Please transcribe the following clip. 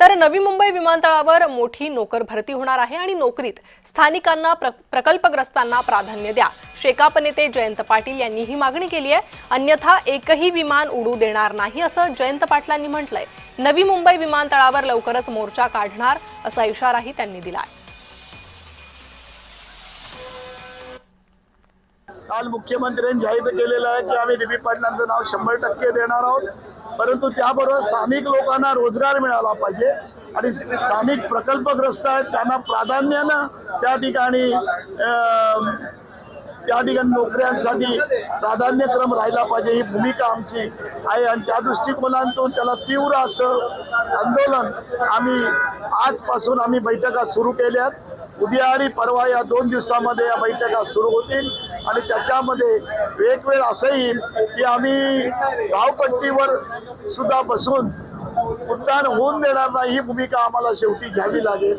तर नवी मुंबई विमानतळावर मोठी नोकर भरती होणार आहे आणि नोकरीत स्थानिकांना प्रकल्पग्रस्तांना प्राधान्य द्या। शेकाप नेते जयंत पाटील यांनी ही मागणी केली आहे। अन्यथा एकही विमान उडू देणार नाही असं जयंत पाटलांनी म्हटलंय। नवी मुंबई विमानतळावर लवकरच मोर्चा काढणार असा इशाराही त्यांनी दिला आहे। काल मुख्यमंत्र्यांनी जाहीर केलेलं आहे की आम्ही डीबी पाटलांचं नाव 100% देणार आहोत, परंतु त्याबरोबर स्थानिक लोकांना रोजगार मिळाला पाहिजे आणि स्थानिक प्रकल्पग्रस्त आहेत त्यांना प्राधान्यानं त्या ठिकाणी नोकऱ्यांसाठी प्राधान्यक्रम राहिला पाहिजे ही भूमिका आमची आहे आणि त्या दृष्टिकोनातून त्याला तीव्र असं आंदोलन आम्ही आजपासून आम्ही बैठका सुरू केल्यात। उद्या आणि परवा या 2 दिवसामध्ये या बैठका सुरू होतील आणि त्याच्यामध्ये वेगवेगळं असं येईल की आम्ही धावपट्टीवर सुद्धा बसून उड्डाण होऊन देणार नाही ही भूमिका आम्हाला शेवटी घ्यावी लागेल।